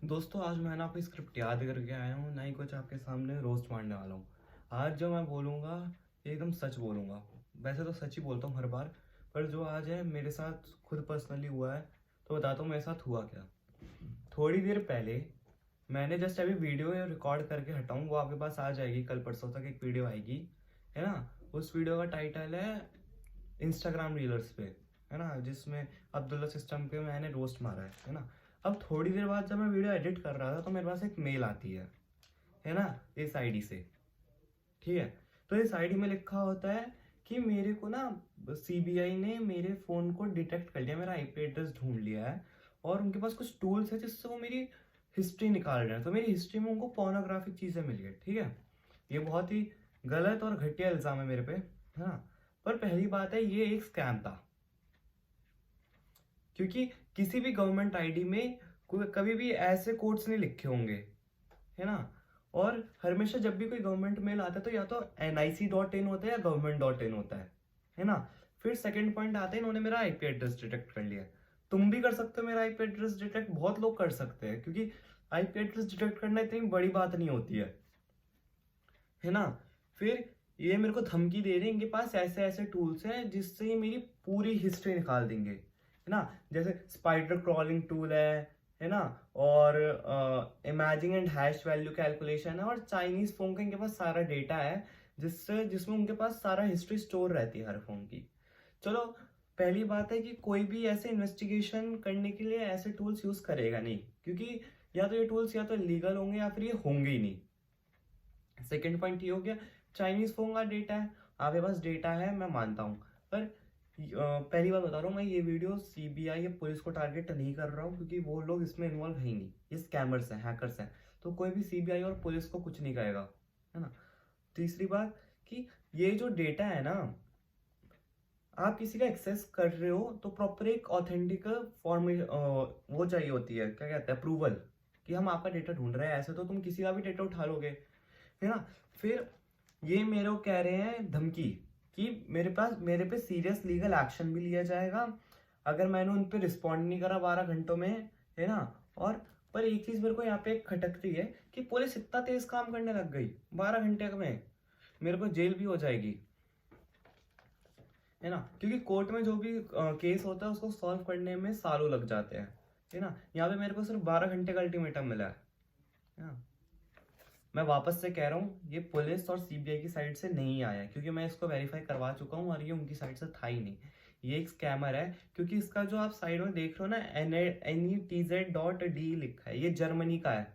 दोस्तों आज मैं ना आपकी स्क्रिप्ट याद करके आया हूँ, ना ही कुछ आपके सामने रोस्ट मारने वाला हूँ। आज जो मैं बोलूँगा ये एकदम सच बोलूँगा। वैसे तो सच ही बोलता हूँ हर बार, पर जो आज है मेरे साथ खुद पर्सनली हुआ है, तो बताता हूँ मेरे साथ हुआ क्या। थोड़ी देर पहले मैंने जस्ट अभी वीडियो रिकॉर्ड करके हटाऊँ, वो आपके पास आ जाएगी, कल परसों तक एक वीडियो आएगी, है ना। उस वीडियो का टाइटल है इंस्टाग्राम रीलर्स पे, है ना, जिसमें अब्दुल्ला सिस्टम पे मैंने रोस्ट मारा है ना। अब थोड़ी देर बाद जब मैं वीडियो एडिट कर रहा था तो मेरे पास एक मेल आती है ना, इस आईडी से। ठीक है, तो इस आईडी में लिखा होता है कि मेरे को ना सीबीआई ने मेरे फोन को डिटेक्ट कर लिया, मेरा आईपी एड्रेस ढूंढ लिया है, और उनके पास कुछ टूल्स है जिससे वो मेरी हिस्ट्री निकाल रहे हैं। तो मेरी हिस्ट्री में उनको पोर्नोग्राफिक चीजें मिली है। ठीक है, ये बहुत ही गलत और घटिया इल्जाम है मेरे पे, है ना। पर पहली बात है, ये एक स्कैम था, क्योंकि किसी भी गवर्नमेंट आईडी में कभी भी ऐसे कोड्स नहीं लिखे होंगे, है ना। और हमेशा जब भी कोई गवर्नमेंट मेल आता है तो या तो nic.in होता है या government.in होता है ना। फिर सेकंड पॉइंट आता है, इन्होंने मेरा आईपी एड्रेस डिटेक्ट कर लिया है। तुम भी कर सकते हो मेरा आईपी एड्रेस डिटेक्ट, बहुत लोग कर सकते हैं, क्योंकि आईपी एड्रेस डिटेक्ट करना इतनी बड़ी बात नहीं होती है ना। फिर ये मेरे को धमकी दे रहे हैं, इनके पास ऐसे ऐसे टूल्स हैं जिससे ये मेरी पूरी हिस्ट्री निकाल देंगे, है ना। जैसे स्पाइडर क्रॉलिंग टूल है ना, और imaging and hash value calculation है, और चाइनीज फोन का इनके पास सारा डेटा है, जिसमें उनके पास सारा हिस्ट्री स्टोर रहती है हर फोन की। चलो, पहली बात है कि कोई भी ऐसे इन्वेस्टिगेशन करने के लिए ऐसे टूल्स यूज करेगा नहीं, क्योंकि या तो ये टूल्स या तो लीगल होंगे या फिर ये होंगे ही नहीं। सेकेंड पॉइंट ये हो गया, चाइनीज फोन का डेटा है, आपके पास डेटा है, मैं मानता हूँ, पर पहली बार बता रहा हूँ, मैं ये वीडियो सीबीआई या पुलिस को टारगेट नहीं कर रहा हूँ, क्योंकि वो लोग इसमें इन्वॉल्व है ही नहीं, ये स्कैमर्स हैं, हैकर्स हैं। तो कोई भी सीबीआई और पुलिस को कुछ नहीं कहेगा, है ना। तीसरी बात कि ये जो डेटा है ना, आप किसी का एक्सेस कर रहे हो तो प्रॉपर एक ऑथेंटिक फॉर्म वो चाहिए होती है, क्या कहते हैं, अप्रूवल, कि हम आपका डेटा ढूंढ रहे हैं। ऐसे तो तुम किसी का भी डेटा उठा लोगे, है ना। फिर ये मेरे को कह रहे हैं धमकी, कि मेरे पे सीरियस लीगल एक्शन भी लिया जाएगा अगर मैंने उन पे रिस्पॉन्ड नहीं करा 12 घंटों में, है ना। और पर एक चीज मेरे को यहाँ पे खटकती है कि पुलिस इतना तेज काम करने लग गई, 12 घंटे में मेरे को जेल भी हो जाएगी, है ना, क्योंकि कोर्ट में जो भी केस होता है उसको सॉल्व करने में सालों लग जाते हैं, है ना। यहाँ पे मेरे को सिर्फ 12 घंटे का अल्टीमेटम मिला है ना। मैं वापस से कह रहा हूँ, ये पुलिस और सीबीआई की साइड से नहीं आया, क्योंकि मैं इसको वेरीफाई करवा चुका हूँ और ये उनकी साइड से था ही नहीं। ये एक स्कैमर है, क्योंकि इसका जो आप साइड में देख रहे हो ना, NETZ.D लिखा है, ये जर्मनी का है।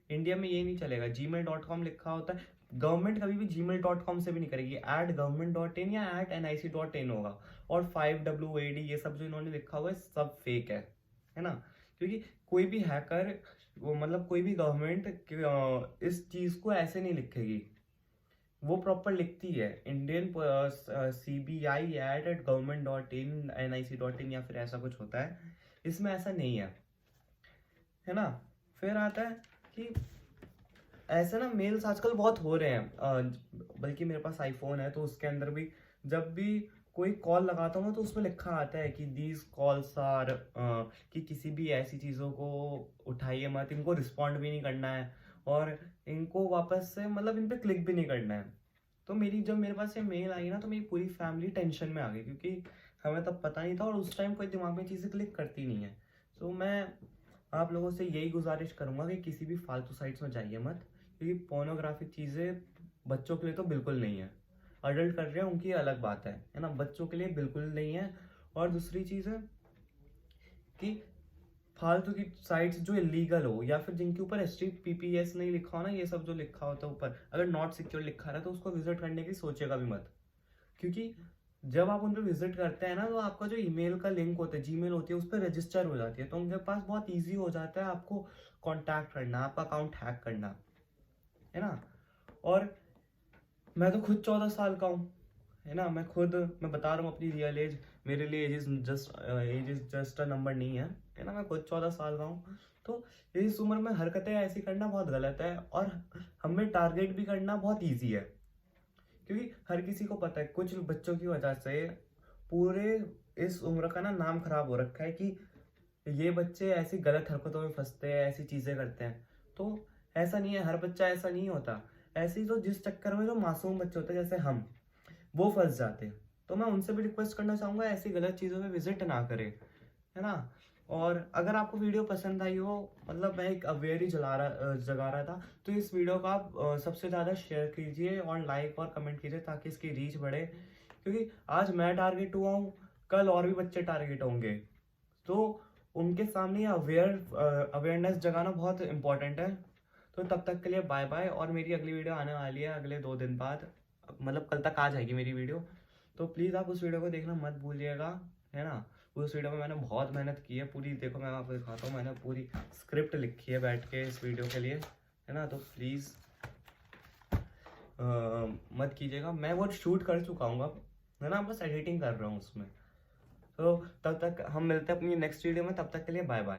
इंडिया में ये नहीं चलेगा, gmail.com लिखा होता है। गवर्नमेंट कभी भी gmail.com से भी नहीं करेगी, @government.in या @nic.in होगा। और 5WAD ये सब जो इन्होंने लिखा हुआ है सब फेक है ना। क्योंकि कोई भी हैकर, वो मतलब कोई भी गवर्नमेंट इस चीज को ऐसे नहीं लिखेगी, वो प्रॉपर लिखती है इंडियन CBI@government.in NIC.in या फिर ऐसा कुछ होता है, इसमें ऐसा नहीं है ना। फिर आता है कि ऐसे ना मेल्स आजकल बहुत हो रहे हैं, बल्कि मेरे पास आईफोन है तो उसके अंदर भी जब भी कोई कॉल लगाता हूँ तो उसमें लिखा आता है कि दीज कॉल्स आर, कि किसी भी ऐसी चीज़ों को उठाइए मत, इनको रिस्पॉन्ड भी नहीं करना है, और इनको वापस से मतलब इन पे क्लिक भी नहीं करना है। तो जब मेरे पास ये मेल आई ना, तो मेरी पूरी फैमिली टेंशन में आ गई, क्योंकि हमें तब पता नहीं था और उस टाइम कोई दिमाग में चीज़ें क्लिक करती नहीं है। तो मैं आप लोगों से यही गुजारिश करूंगा कि किसी भी फालतू साइट्स में जाइए मत, क्योंकि पोर्नोग्राफिक चीज़ें बच्चों के लिए तो बिल्कुल नहीं है। अडल्ट कर रहे हैं उनकी अलग बात है ना, बच्चों के लिए बिल्कुल नहीं है। और दूसरी चीज़ है कि फालतू की साइट्स जो इलीगल हो, या फिर जिनके ऊपर HTTPS नहीं लिखा हो ना, ये सब जो लिखा होता है ऊपर, अगर नॉट सिक्योर लिखा रहा है तो उसको विजिट करने की सोचेगा भी मत। क्योंकि जब आप उन पर विजिट करते हैं ना, तो आपका जो ईमेल का लिंक होता है, जीमेल होती है, उस पर रजिस्टर हो जाती है, तो उनके पास बहुत ईजी हो जाता है आपको कांटेक्ट करना, आपका अकाउंट हैक करना, है ना। और मैं तो खुद 14 साल का हूँ, है ना। मैं बता रहा हूँ अपनी रियल एज, मेरे लिए age is just a number नहीं है ना। मैं खुद 14 साल का हूँ, तो इस उम्र में हरकतें ऐसी करना बहुत गलत है, और हमें टारगेट भी करना बहुत ईजी है, क्योंकि हर किसी को पता है कुछ बच्चों की वजह से पूरे इस उम्र का ना नाम खराब हो रखा है, कि ये बच्चे ऐसी गलत हरकतों में फंसते हैं, ऐसी चीज़ें करते हैं। तो ऐसा नहीं है, हर बच्चा ऐसा नहीं होता। ऐसे ही तो जिस चक्कर में जो मासूम बच्चे होते हैं जैसे हम, वो फंस जाते हैं। तो मैं उनसे भी रिक्वेस्ट करना चाहूँगा ऐसी गलत चीज़ों में विजिट ना करें, है ना? और अगर आपको वीडियो पसंद आई हो, मतलब मैं एक अवेयर ही जगा रहा था, तो इस वीडियो को आप सबसे ज़्यादा शेयर कीजिए और लाइक और कमेंट कीजिए ताकि इसकी रीच बढ़े। क्योंकि आज मैं टारगेट हुआ हूँ, कल और भी बच्चे टारगेट होंगे। तो उनके सामने अवेयरनेस जगाना बहुत इंपॉर्टेंट है। तो तब तक के लिए बाय बाय। और मेरी अगली वीडियो आने वाली है अगले 2 दिन बाद, मतलब कल तक आ जाएगी मेरी वीडियो। तो प्लीज़ आप उस वीडियो को देखना मत भूलिएगा, है ना? उस वीडियो में मैंने बहुत मेहनत की है पूरी। देखो मैं आपको दिखाता हूँ, मैंने पूरी स्क्रिप्ट लिखी है बैठ के इस वीडियो के लिए, है ना? तो प्लीज़ मत कीजिएगा। मैं वो शूट कर चुका हूँ अब, है ना? बस एडिटिंग कर रहा हूँ उसमें। तो तब तक हम मिलते हैं अपनी नेक्स्ट वीडियो में। तब तक के लिए बाय बाय।